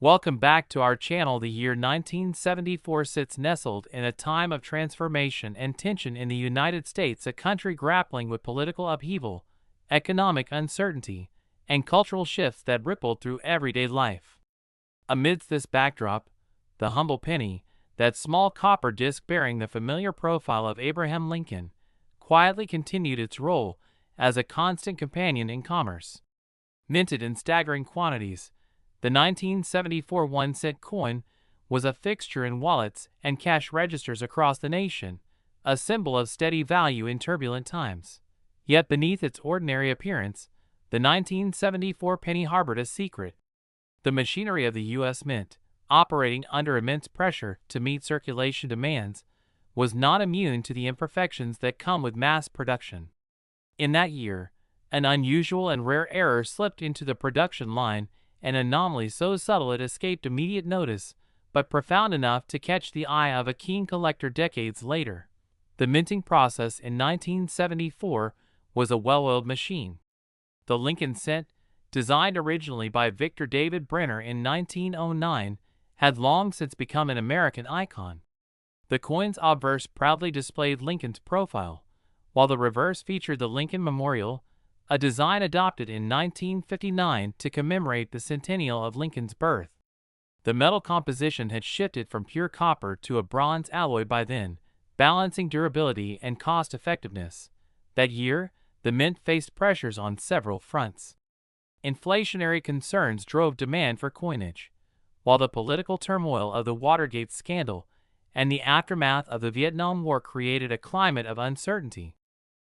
Welcome back to our channel. The year 1974 sits nestled in a time of transformation and tension in the United States, a country grappling with political upheaval, economic uncertainty, and cultural shifts that rippled through everyday life. Amidst this backdrop, the humble penny, that small copper disc bearing the familiar profile of Abraham Lincoln, quietly continued its role as a constant companion in commerce. Minted in staggering quantities, the 1974 1-cent coin was a fixture in wallets and cash registers across the nation, a symbol of steady value in turbulent times. Yet beneath its ordinary appearance, the 1974 penny harbored a secret. The machinery of the U.S. Mint, operating under immense pressure to meet circulation demands, was not immune to the imperfections that come with mass production. In that year, an unusual and rare error slipped into the production line, an anomaly so subtle it escaped immediate notice, but profound enough to catch the eye of a keen collector decades later. The minting process in 1974 was a well-oiled machine. The Lincoln cent, designed originally by Victor David Brenner in 1909, had long since become an American icon. The coin's obverse proudly displayed Lincoln's profile, while the reverse featured the Lincoln Memorial, a design adopted in 1959 to commemorate the centennial of Lincoln's birth. The metal composition had shifted from pure copper to a bronze alloy by then, balancing durability and cost-effectiveness. That year, the mint faced pressures on several fronts. Inflationary concerns drove demand for coinage, while the political turmoil of the Watergate scandal and the aftermath of the Vietnam War created a climate of uncertainty.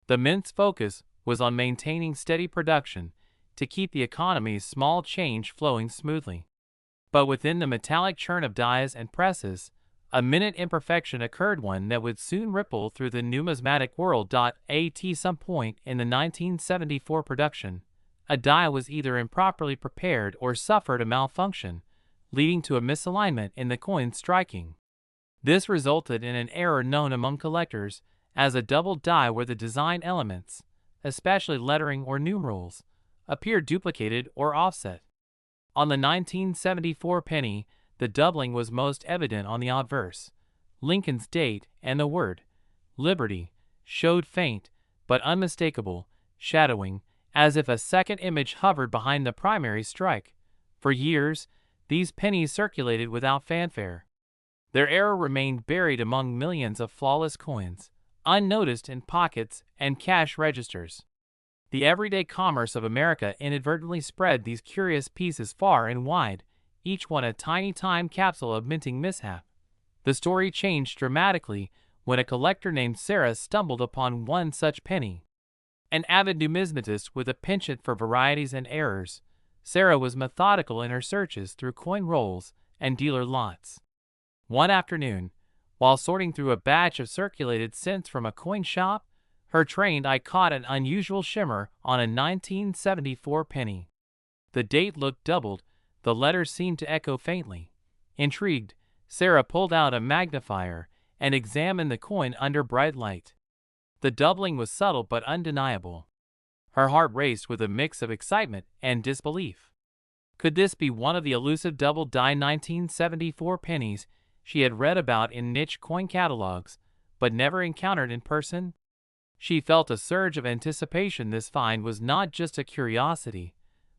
The mint's focus was on maintaining steady production to keep the economy's small change flowing smoothly. But within the metallic churn of dies and presses, a minute imperfection occurred, one that would soon ripple through the numismatic world. At some point in the 1974 production, a die was either improperly prepared or suffered a malfunction, leading to a misalignment in the coin's striking. This resulted in an error known among collectors as a double die, where the design elements, especially lettering or numerals, appeared duplicated or offset. On the 1974 penny, the doubling was most evident on the obverse. Lincoln's date and the word Liberty showed faint but unmistakable shadowing, as if a second image hovered behind the primary strike. For years, these pennies circulated without fanfare. Their error remained buried among millions of flawless coins, unnoticed in pockets and cash registers. The everyday commerce of America inadvertently spread these curious pieces far and wide, each one a tiny time capsule of minting mishap. The story changed dramatically when a collector named Sarah stumbled upon one such penny. An avid numismatist with a penchant for varieties and errors, Sarah was methodical in her searches through coin rolls and dealer lots. One afternoon, while sorting through a batch of circulated cents from a coin shop, her trained eye caught an unusual shimmer on a 1974 penny. The date looked doubled, the letters seemed to echo faintly. Intrigued, Sarah pulled out a magnifier and examined the coin under bright light. The doubling was subtle but undeniable. Her heart raced with a mix of excitement and disbelief. Could this be one of the elusive double-die 1974 pennies she had read about in niche coin catalogs, but never encountered in person? She felt a surge of anticipation. This find was not just a curiosity,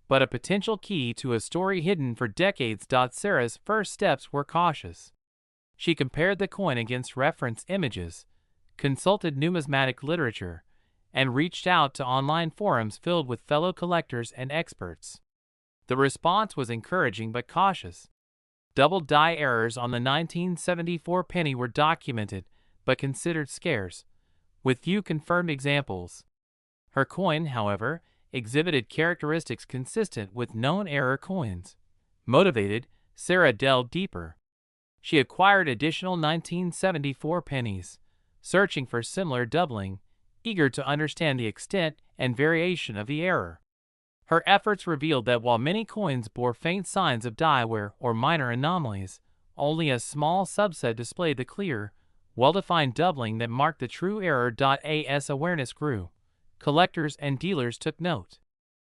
but a potential key to a story hidden for decades. Sarah's first steps were cautious. She compared the coin against reference images, consulted numismatic literature, and reached out to online forums filled with fellow collectors and experts. The response was encouraging but cautious. Double die errors on the 1974 penny were documented but considered scarce, with few confirmed examples. Her coin, however, exhibited characteristics consistent with known error coins. Motivated, Sarah delved deeper. She acquired additional 1974 pennies, searching for similar doubling, eager to understand the extent and variation of the error. Her efforts revealed that while many coins bore faint signs of die wear or minor anomalies, only a small subset displayed the clear, well-defined doubling that marked the true error. As awareness grew, collectors and dealers took note.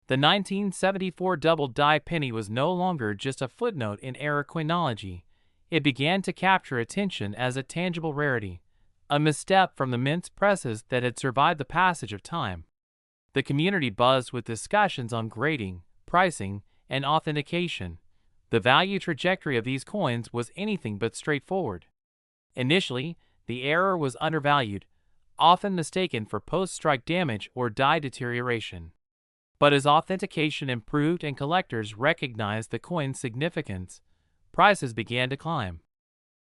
The 1974 double-die penny was no longer just a footnote in era coinology. It began to capture attention as a tangible rarity, a misstep from the mince presses that had survived the passage of time. The community buzzed with discussions on grading, pricing, and authentication. The value trajectory of these coins was anything but straightforward. Initially, the error was undervalued, often mistaken for post-strike damage or die deterioration. But as authentication improved and collectors recognized the coin's significance, prices began to climb.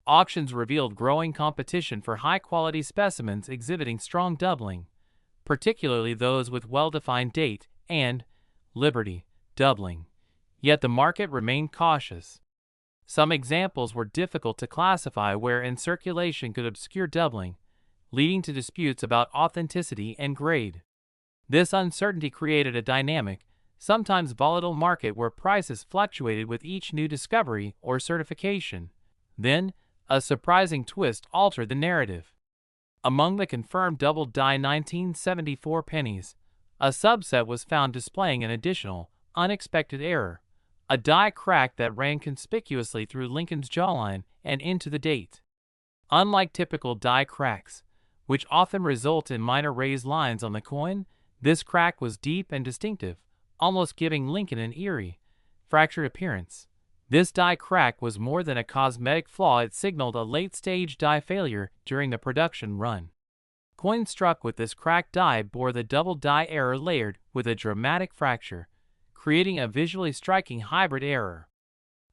Auctions revealed growing competition for high-quality specimens exhibiting strong doubling, particularly those with well-defined date and Liberty doubling. Yet the market remained cautious. Some examples were difficult to classify where in circulation could obscure doubling, leading to disputes about authenticity and grade. This uncertainty created a dynamic, sometimes volatile market where prices fluctuated with each new discovery or certification. Then, a surprising twist altered the narrative. Among the confirmed double-die 1974 pennies, a subset was found displaying an additional, unexpected error, a die crack that ran conspicuously through Lincoln's jawline and into the date. Unlike typical die cracks, which often result in minor raised lines on the coin, this crack was deep and distinctive, almost giving Lincoln an eerie, fractured appearance. This die crack was more than a cosmetic flaw, it signaled a late-stage die failure during the production run. Coins struck with this cracked die bore the double die error layered with a dramatic fracture, creating a visually striking hybrid error.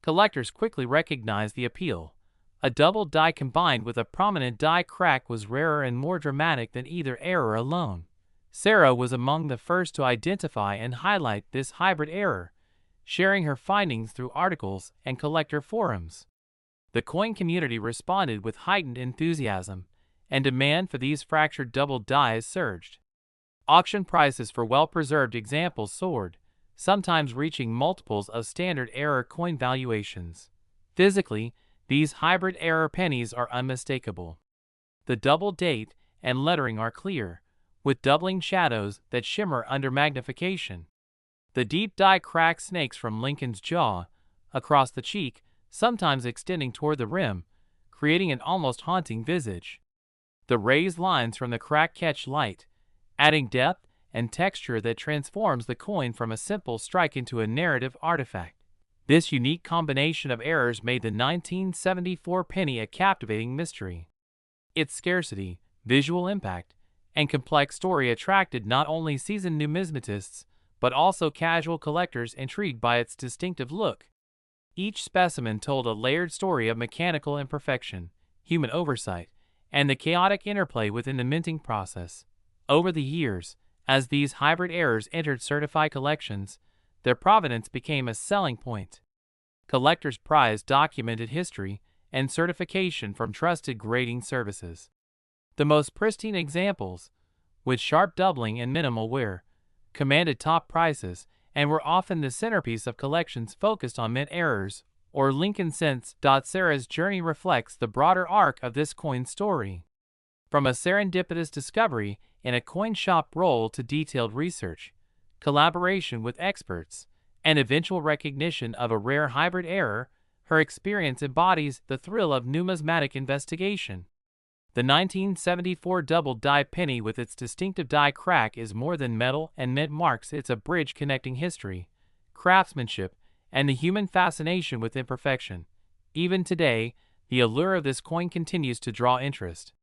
Collectors quickly recognized the appeal. A double die combined with a prominent die crack was rarer and more dramatic than either error alone. Sarah was among the first to identify and highlight this hybrid error, sharing her findings through articles and collector forums. The coin community responded with heightened enthusiasm, and demand for these fractured double dies surged. Auction prices for well-preserved examples soared, sometimes reaching multiples of standard error coin valuations. Physically, these hybrid error pennies are unmistakable. The double date and lettering are clear, with doubling shadows that shimmer under magnification. The deep die crack snakes from Lincoln's jaw, across the cheek, sometimes extending toward the rim, creating an almost haunting visage. The raised lines from the crack catch light, adding depth and texture that transforms the coin from a simple strike into a narrative artifact. This unique combination of errors made the 1974 penny a captivating mystery. Its scarcity, visual impact, and complex story attracted not only seasoned numismatists, but also casual collectors intrigued by its distinctive look. Each specimen told a layered story of mechanical imperfection, human oversight, and the chaotic interplay within the minting process. Over the years, as these hybrid errors entered certified collections, their provenance became a selling point. Collectors prized documented history and certification from trusted grading services. The most pristine examples, with sharp doubling and minimal wear, commanded top prices and were often the centerpiece of collections focused on mint errors or Lincoln cents. Sarah's journey reflects the broader arc of this coin story. From a serendipitous discovery in a coin shop roll to detailed research, collaboration with experts, and eventual recognition of a rare hybrid error, her experience embodies the thrill of numismatic investigation. The 1974 double-die penny with its distinctive die crack is more than metal and mint marks. It's a bridge connecting history, craftsmanship, and the human fascination with imperfection. Even today, the allure of this coin continues to draw interest.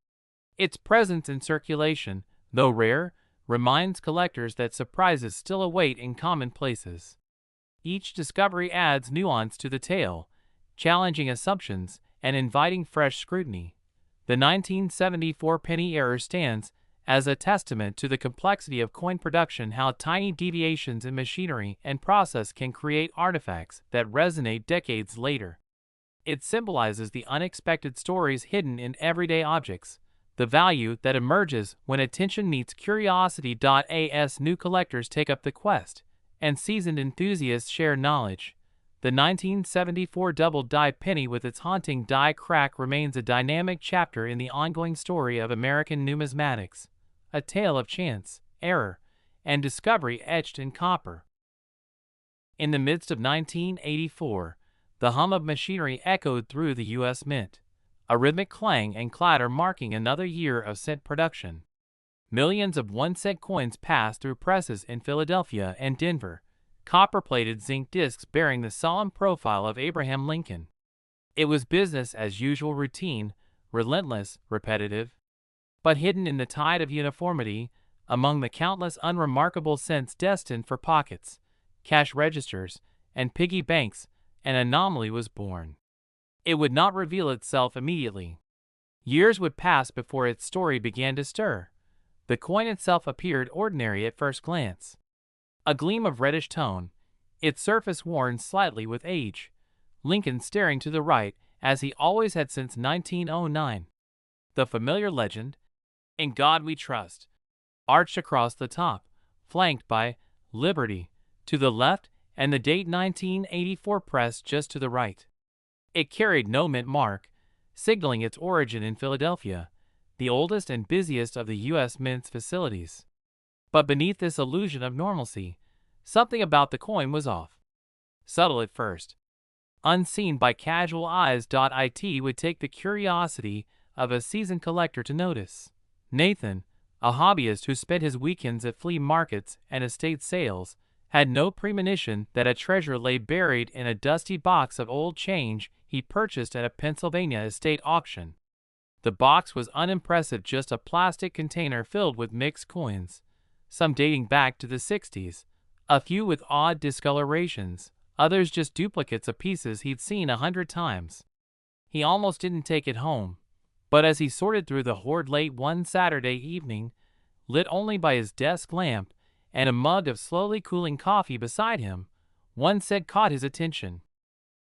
Its presence in circulation, though rare, reminds collectors that surprises still await in common places. Each discovery adds nuance to the tale, challenging assumptions and inviting fresh scrutiny. The 1974 penny error stands as a testament to the complexity of coin production, how tiny deviations in machinery and process can create artifacts that resonate decades later. It symbolizes the unexpected stories hidden in everyday objects, the value that emerges when attention meets curiosity. As new collectors take up the quest, and seasoned enthusiasts share knowledge, the 1974 double-die penny with its haunting die crack remains a dynamic chapter in the ongoing story of American numismatics, a tale of chance, error, and discovery etched in copper. In the midst of 1984, the hum of machinery echoed through the U.S. Mint, a rhythmic clang and clatter marking another year of cent production. Millions of 1-cent coins passed through presses in Philadelphia and Denver, copper-plated zinc discs bearing the solemn profile of Abraham Lincoln. It was business as usual, routine, relentless, repetitive. But hidden in the tide of uniformity, among the countless unremarkable cents destined for pockets, cash registers, and piggy banks, an anomaly was born. It would not reveal itself immediately. Years would pass before its story began to stir. The coin itself appeared ordinary at first glance. A gleam of reddish tone, its surface worn slightly with age, Lincoln staring to the right as he always had since 1909. The familiar legend, "In God We Trust," arched across the top, flanked by "Liberty" to the left and the date 1984 pressed just to the right. It carried no mint mark, signaling its origin in Philadelphia, the oldest and busiest of the U.S. Mint's facilities. But beneath this illusion of normalcy, something about the coin was off. Subtle at first, unseen by casual eyes. It would take the curiosity of a seasoned collector to notice. Nathan, a hobbyist who spent his weekends at flea markets and estate sales, had no premonition that a treasure lay buried in a dusty box of old change he purchased at a Pennsylvania estate auction. The box was unimpressive, just a plastic container filled with mixed coins, some dating back to the 60s, a few with odd discolorations, others just duplicates of pieces he'd seen 100 times. He almost didn't take it home, but as he sorted through the hoard late one Saturday evening, lit only by his desk lamp and a mug of slowly cooling coffee beside him, one cent caught his attention.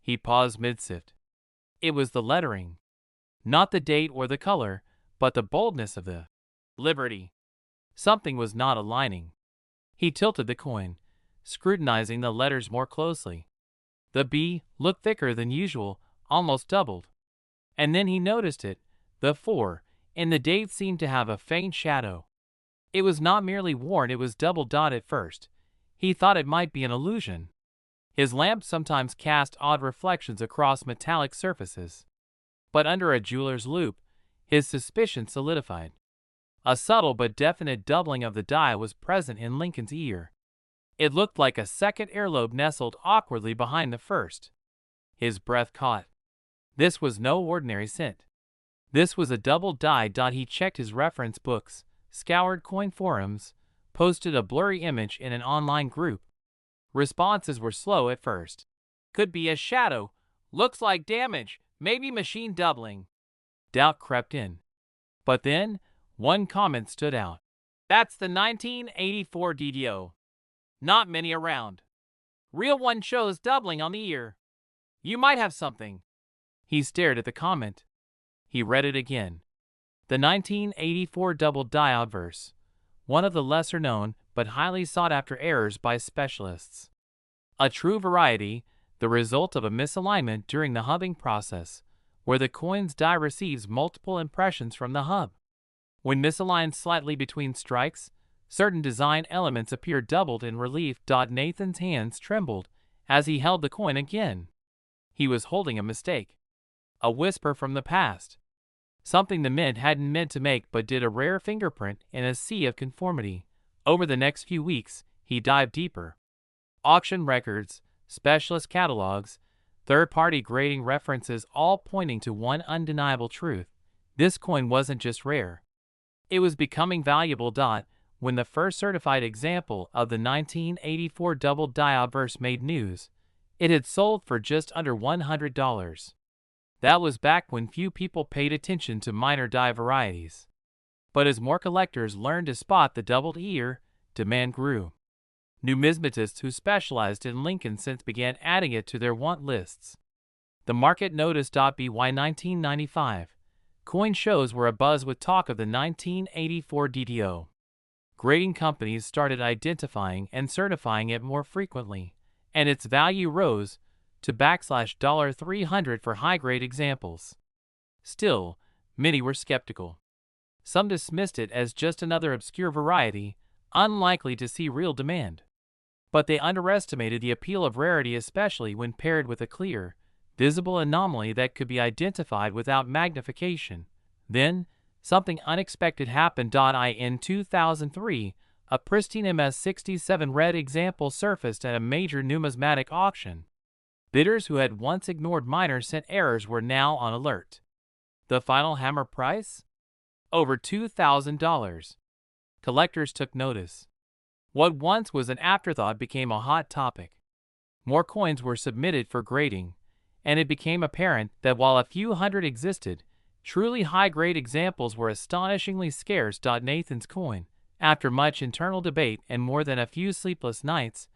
He paused mid-sift. It was the lettering. Not the date or the color, but the boldness of the "Liberty." Something was not aligning. He tilted the coin, scrutinizing the letters more closely. The B looked thicker than usual, almost doubled. And then he noticed it. The 4 in the date seemed to have a faint shadow. It was not merely worn, it was double-dotted at first. He thought it might be an illusion. His lamp sometimes cast odd reflections across metallic surfaces. But under a jeweler's loupe, his suspicion solidified. A subtle but definite doubling of the die was present in Lincoln's ear. It looked like a second earlobe nestled awkwardly behind the first. His breath caught. This was no ordinary cent. This was a double die. He checked his reference books, scoured coin forums, posted a blurry image in an online group. Responses were slow at first. "Could be a shadow. Looks like damage. Maybe machine doubling." Doubt crept in. But then, one comment stood out. "That's the 1984 DDO. Not many around. Real one shows doubling on the ear. You might have something." He stared at the comment. He read it again. The 1984 double die obverse, one of the lesser known but highly sought after errors by specialists. A true variety, the result of a misalignment during the hubbing process, where the coin's die receives multiple impressions from the hub. When misaligned slightly between strikes, certain design elements appear doubled in relief. Nathan's hands trembled as he held the coin again. He was holding a mistake. A whisper from the past. Something the mint hadn't meant to make but did, a rare fingerprint in a sea of conformity. Over the next few weeks, he dived deeper. Auction records, specialist catalogs, third-party grading references, all pointing to one undeniable truth. This coin wasn't just rare. It was becoming valuable. When the first certified example of the 1984 double die obverse made news, it had sold for just under $100. That was back when few people paid attention to minor die varieties. But as more collectors learned to spot the doubled ear, demand grew. Numismatists who specialized in Lincoln cents began adding it to their want lists. The market noticed. By 1995, coin shows were abuzz with talk of the 1984 DDO. Grading companies started identifying and certifying it more frequently, and its value rose to $300 for high-grade examples. Still, many were skeptical. Some dismissed it as just another obscure variety, unlikely to see real demand. But they underestimated the appeal of rarity, especially when paired with a clear, visible anomaly that could be identified without magnification. Then, something unexpected happened. In 2003, a pristine MS-67 red example surfaced at a major numismatic auction. Bidders who had once ignored minor cent errors were now on alert. The final hammer price? Over $2,000. Collectors took notice. What once was an afterthought became a hot topic. More coins were submitted for grading, and it became apparent that while a few hundred existed, truly high-grade examples were astonishingly scarce. Nathan's coin, after much internal debate and more than a few sleepless nights,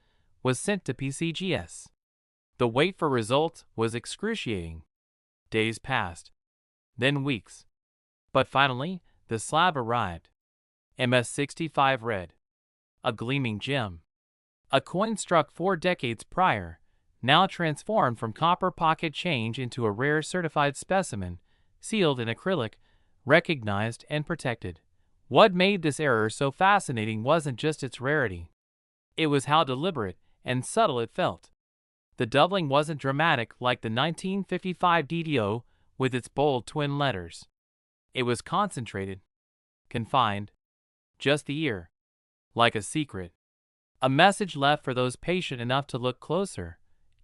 was sent to PCGS. The wait for results was excruciating. Days passed, then weeks. But finally, the slab arrived. MS-65 red. A gleaming gem. A coin struck 4 decades prior, now transformed from copper pocket change into a rare certified specimen, sealed in acrylic, recognized and protected. What made this error so fascinating wasn't just its rarity. It was how deliberate and subtle it felt. The doubling wasn't dramatic like the 1955 DDO with its bold twin letters. It was concentrated, confined, just the ear, like a secret. A message left for those patient enough to look closer.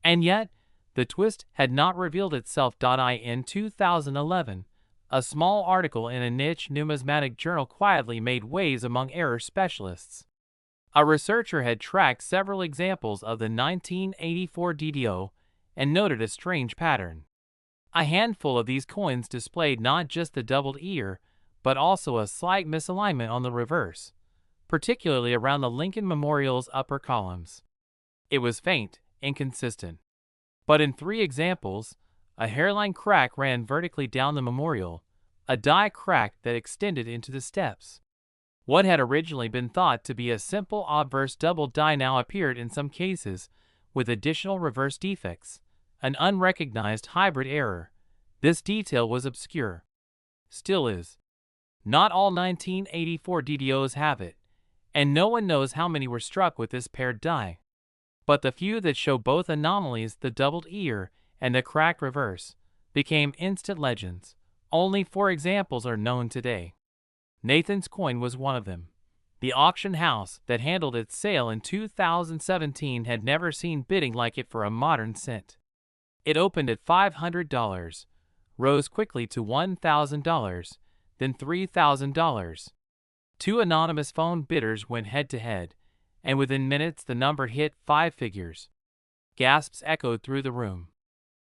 And yet, the twist had not revealed itself. In 2011, a small article in a niche numismatic journal quietly made waves among error specialists. A researcher had tracked several examples of the 1984 DDO and noted a strange pattern. A handful of these coins displayed not just the doubled ear, but also a slight misalignment on the reverse, particularly around the Lincoln Memorial's upper columns. It was faint, inconsistent. But in 3 examples, a hairline crack ran vertically down the memorial, a die crack that extended into the steps. What had originally been thought to be a simple obverse double die now appeared in some cases with additional reverse defects, an unrecognized hybrid error. This detail was obscure. Still is. Not all 1984 DDOs have it, and no one knows how many were struck with this paired die. But the few that show both anomalies, the doubled ear and the cracked reverse, became instant legends. Only 4 examples are known today. Nathan's coin was one of them. The auction house that handled its sale in 2017 had never seen bidding like it for a modern cent. It opened at $500, rose quickly to $1,000, then $3,000. 2 anonymous phone bidders went head-to-head, and within minutes the number hit 5 figures. Gasps echoed through the room.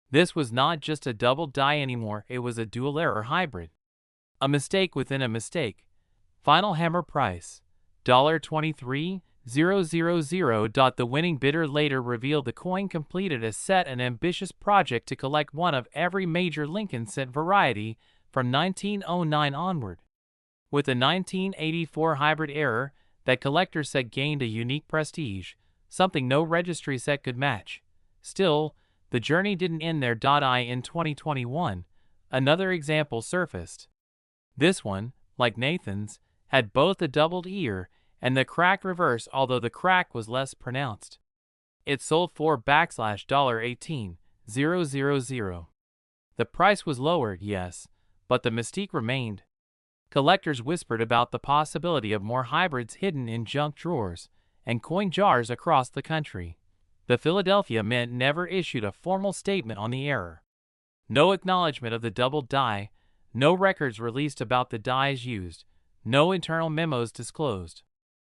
This was not just a double die anymore, it was a dual-error hybrid. A mistake within a mistake. Final hammer price, $23,000. The winning bidder later revealed the coin completed a set an ambitious project to collect one of every major Lincoln cent variety from 1909 onward. With the 1984 hybrid error, that collector set gained a unique prestige, something no registry set could match. Still, the journey didn't end there. In 2021, another example surfaced. This one, like Nathan's, had both the doubled ear and the cracked reverse, although the crack was less pronounced. It sold for $18,000. The price was lowered, yes, but the mystique remained. Collectors whispered about the possibility of more hybrids hidden in junk drawers and coin jars across the country. The Philadelphia Mint never issued a formal statement on the error. No acknowledgement of the doubled die, no records released about the dies used, no internal memos disclosed.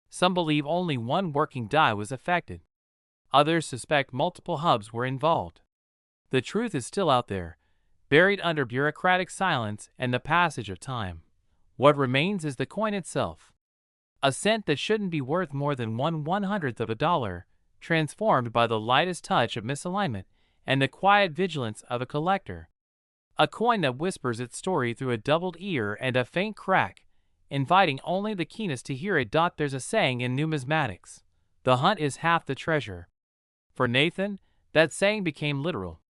Some believe only one working die was affected. Others suspect multiple hubs were involved. The truth is still out there, buried under bureaucratic silence and the passage of time. What remains is the coin itself. A cent that shouldn't be worth more than 1/100th of a dollar, transformed by the lightest touch of misalignment and the quiet vigilance of a collector. A coin that whispers its story through a doubled ear and a faint crack, inviting only the keenest to hear it. There's a saying in numismatics, the hunt is half the treasure. For Nathan, that saying became literal.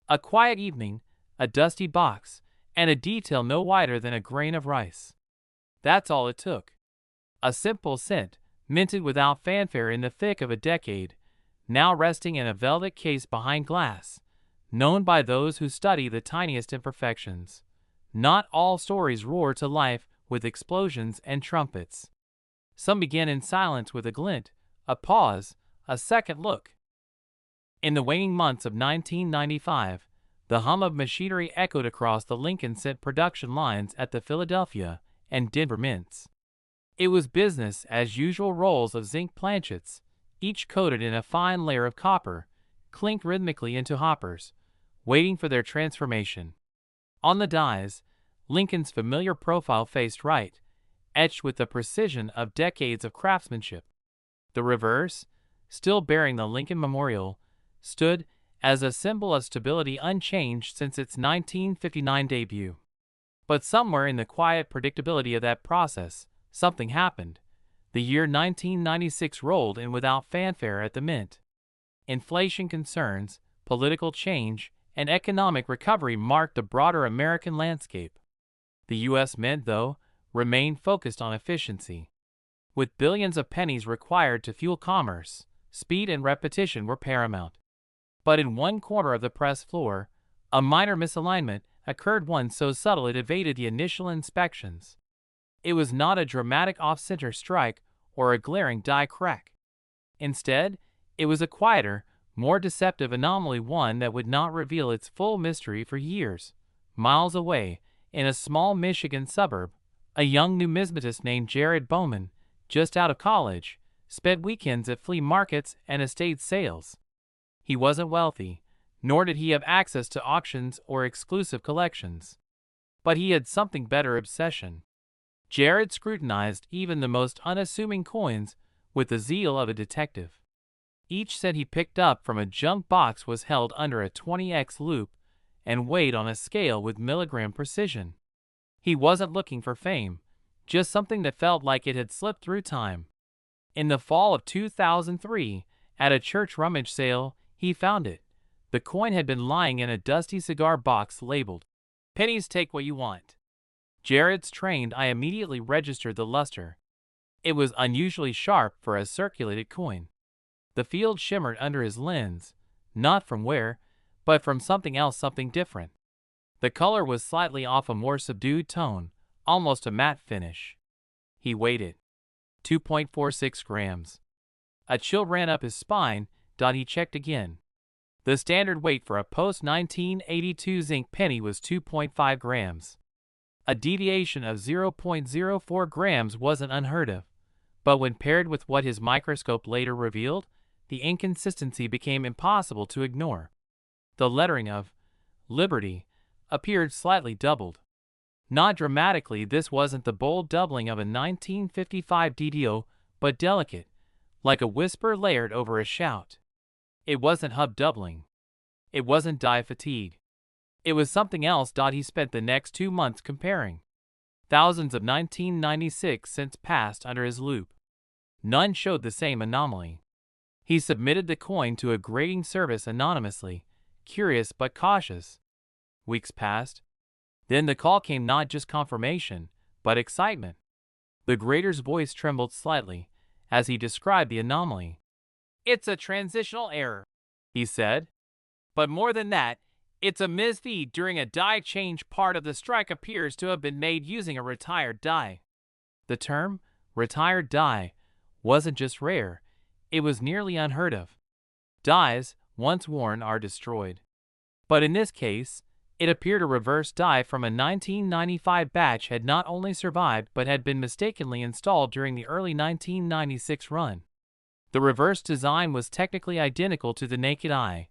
A quiet evening, a dusty box, and a detail no wider than a grain of rice. That's all it took. A simple cent, minted without fanfare in the thick of a decade, now resting in a velvet case behind glass, known by those who study the tiniest imperfections. Not all stories roar to life with explosions and trumpets. Some begin in silence with a glint, a pause, a second look. In the waning months of 1995, the hum of machinery echoed across the Lincoln Cent production lines at the Philadelphia and Denver mints. It was business as usual. Rolls of zinc planchets, each coated in a fine layer of copper, clinked rhythmically into hoppers, waiting for their transformation. On the dies, Lincoln's familiar profile faced right, etched with the precision of decades of craftsmanship. The reverse, still bearing the Lincoln Memorial, stood as a symbol of stability unchanged since its 1959 debut. But somewhere in the quiet predictability of that process, something happened. The year 1996 rolled in without fanfare at the mint. Inflation concerns, political change, and economic recovery marked the broader American landscape. The U.S. Mint, though, remained focused on efficiency. With billions of pennies required to fuel commerce, speed and repetition were paramount. But in one corner of the press floor, a minor misalignment occurred, one so subtle it evaded the initial inspections. It was not a dramatic off-center strike or a glaring die crack. Instead, it was a quieter, more deceptive anomaly, one that would not reveal its full mystery for years. Miles away, in a small Michigan suburb, a young numismatist named Jared Bowman, just out of college, spent weekends at flea markets and estate sales. He wasn't wealthy, nor did he have access to auctions or exclusive collections. But he had something better: obsession. Jared scrutinized even the most unassuming coins with the zeal of a detective. Each cent he picked up from a junk box was held under a 20x loop and weighed on a scale with milligram precision. He wasn't looking for fame, just something that felt like it had slipped through time. In the fall of 2003, at a church rummage sale, he found it. The coin had been lying in a dusty cigar box labeled, "Pennies, take what you want." Jared's trained eye immediately registered the luster. It was unusually sharp for a circulated coin. The field shimmered under his lens, not from wear, but from something else, something different. The color was slightly off, a more subdued tone, almost a matte finish. He weighed it. 2.46 grams. A chill ran up his spine. He checked again. The standard weight for a post-1982 zinc penny was 2.5 grams. A deviation of 0.04 grams wasn't unheard of, but when paired with what his microscope later revealed, the inconsistency became impossible to ignore. The lettering of Liberty appeared slightly doubled. Not dramatically, this wasn't the bold doubling of a 1955 DDO, but delicate, like a whisper layered over a shout. It wasn't hub doubling. It wasn't die fatigue. It was something else. He spent the next 2 months comparing. Thousands of 1996 cents passed under his loupe. None showed the same anomaly. He submitted the coin to a grading service anonymously, curious but cautious. Weeks passed. Then the call came, not just confirmation, but excitement. The grader's voice trembled slightly as he described the anomaly. "It's a transitional error," he said. "But more than that, it's a misfeed during a die change. Part of the strike appears to have been made using a retired die." The term, retired die, wasn't just rare, it was nearly unheard of. Dies, once worn, are destroyed. But in this case, it appeared a reverse die from a 1995 batch had not only survived but had been mistakenly installed during the early 1996 run. The reverse design was technically identical to the naked eye,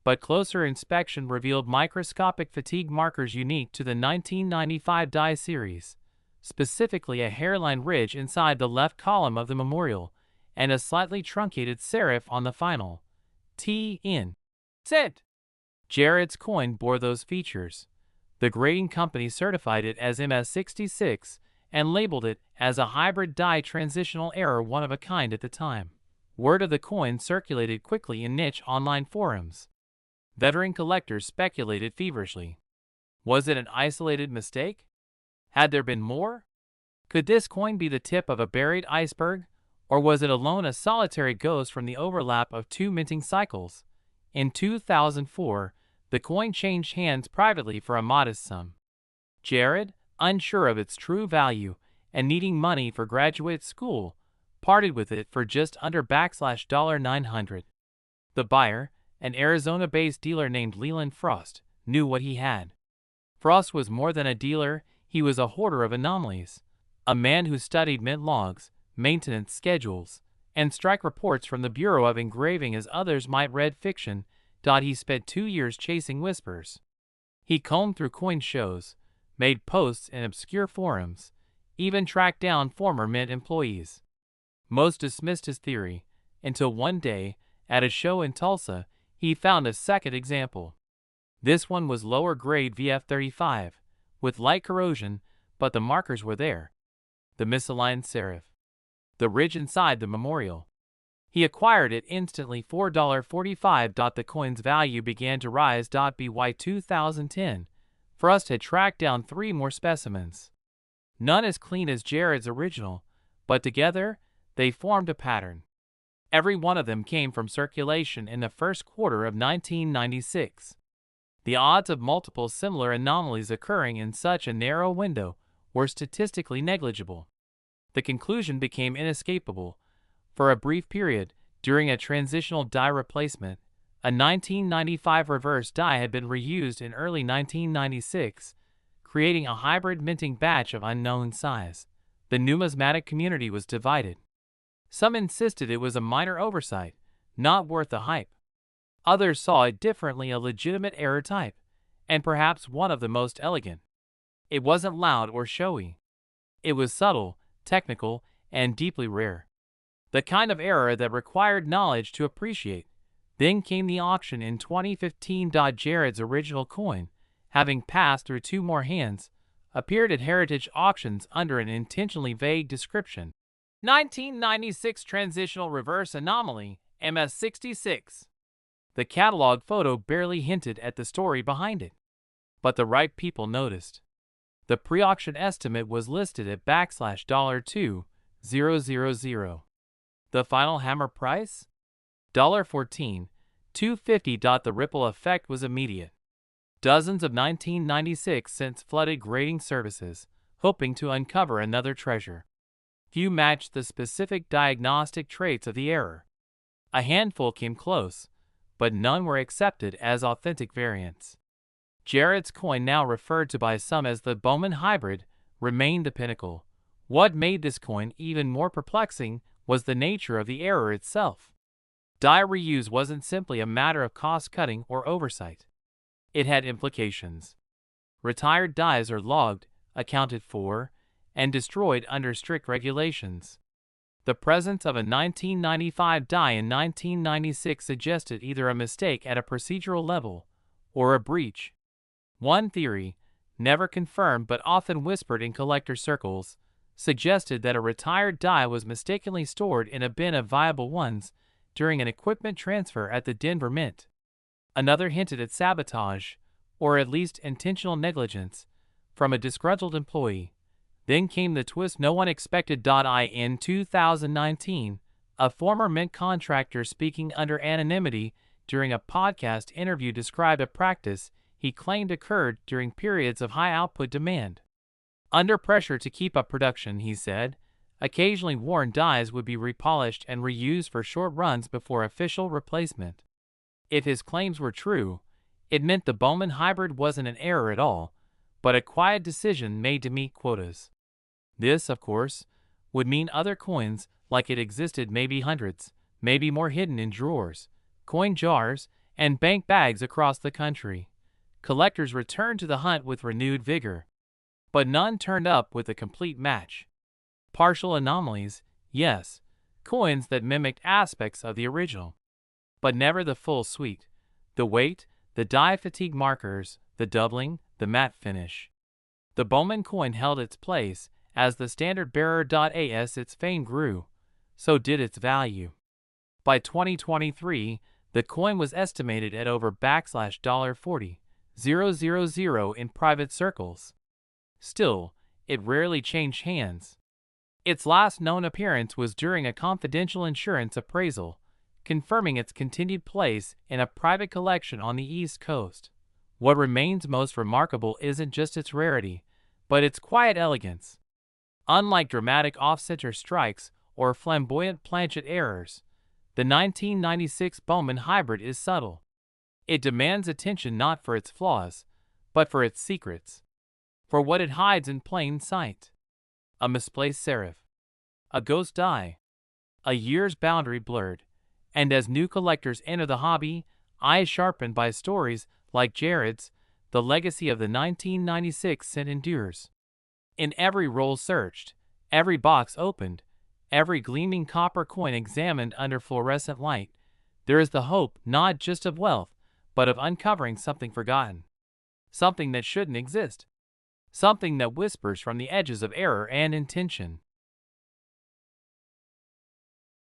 but closer inspection revealed microscopic fatigue markers unique to the 1995 die series, specifically a hairline ridge inside the left column of the memorial and a slightly truncated serif on the final T in cent. Jared's coin bore those features. The grading company certified it as MS66 and labeled it as a hybrid die transitional error, one of a kind at the time. Word of the coin circulated quickly in niche online forums. Veteran collectors speculated feverishly. Was it an isolated mistake? Had there been more? Could this coin be the tip of a buried iceberg, Or was it alone a solitary ghost from the overlap of two minting cycles? In 2004, the coin changed hands privately for a modest sum. Jared, unsure of its true value and needing money for graduate school, parted with it for just under $900. The buyer, an Arizona-based dealer named Leland Frost, knew what he had. Frost was more than a dealer, he was a hoarder of anomalies. A man who studied mint logs, maintenance schedules, and strike reports from the Bureau of Engraving as others might read fiction. He spent 2 years chasing whispers. He combed through coin shows, made posts in obscure forums, even tracked down former mint employees. Most dismissed his theory, until one day, at a show in Tulsa, he found a second example. This one was lower grade VF35, with light corrosion, but the markers were there. The misaligned serif. The ridge inside the memorial. He acquired it instantly $4.45. The coin's value began to rise. By 2010, Frost had tracked down 3 more specimens. None as clean as Jared's original, but together, they formed a pattern. Every one of them came from circulation in the first quarter of 1996. The odds of multiple similar anomalies occurring in such a narrow window were statistically negligible. The conclusion became inescapable. For a brief period, during a transitional die replacement, a 1995 reverse die had been reused in early 1996, creating a hybrid minting batch of unknown size. The numismatic community was divided. Some insisted it was a minor oversight, not worth the hype. Others saw it differently, a legitimate error type, and perhaps one of the most elegant. It wasn't loud or showy. It was subtle, technical, and deeply rare. The kind of error that required knowledge to appreciate. Then came the auction in 2015. Jared's original coin, having passed through 2 more hands, appeared at Heritage Auctions under an intentionally vague description. 1996 Transitional Reverse Anomaly, MS66. The catalog photo barely hinted at the story behind it. But the right people noticed. The pre-auction estimate was listed at $2,000. The final hammer price? $14,250. The ripple effect was immediate. Dozens of 1996 cents flooded grading services, hoping to uncover another treasure. Few matched the specific diagnostic traits of the error. A handful came close, but none were accepted as authentic variants. Jared's coin, now referred to by some as the Bowman Hybrid, remained the pinnacle. What made this coin even more perplexing was the nature of the error itself. Die reuse wasn't simply a matter of cost-cutting or oversight. It had implications. Retired dies are logged, accounted for, and destroyed under strict regulations. The presence of a 1995 die in 1996 suggested either a mistake at a procedural level or a breach. One theory, never confirmed but often whispered in collector circles, suggested that a retired die was mistakenly stored in a bin of viable ones during an equipment transfer at the Denver Mint. Another hinted at sabotage, or at least intentional negligence, from a disgruntled employee. Then came the twist no one expected. In 2019, a former Mint contractor speaking under anonymity during a podcast interview described a practice he claimed occurred during periods of high output demand. Under pressure to keep up production, he said, occasionally worn dies would be repolished and reused for short runs before official replacement. If his claims were true, it meant the Bowman Hybrid wasn't an error at all, but a quiet decision made to meet quotas. This, of course, would mean other coins like it existed, maybe hundreds, maybe more, hidden in drawers, coin jars, and bank bags across the country. Collectors returned to the hunt with renewed vigor. But none turned up with a complete match. Partial anomalies, yes, coins that mimicked aspects of the original. But never the full suite. The weight, the die fatigue markers, the doubling, the matte finish. The Bowman coin held its place as the standard bearer. As its fame grew, so did its value. By 2023, the coin was estimated at over $40,000 in private circles. Still, it rarely changed hands. Its last known appearance was during a confidential insurance appraisal, confirming its continued place in a private collection on the East Coast. What remains most remarkable isn't just its rarity, but its quiet elegance. Unlike dramatic off-center strikes or flamboyant planchet errors, the 1996 Bowman Hybrid is subtle. It demands attention not for its flaws, but for its secrets. For what it hides in plain sight. A misplaced serif. A ghost eye. A year's boundary blurred. And as new collectors enter the hobby, eyes sharpened by stories like Jared's, the legacy of the 1996 scent endures. In every roll searched, every box opened, every gleaming copper coin examined under fluorescent light, there is the hope not just of wealth, but of uncovering something forgotten. Something that shouldn't exist. Something that whispers from the edges of error and intention.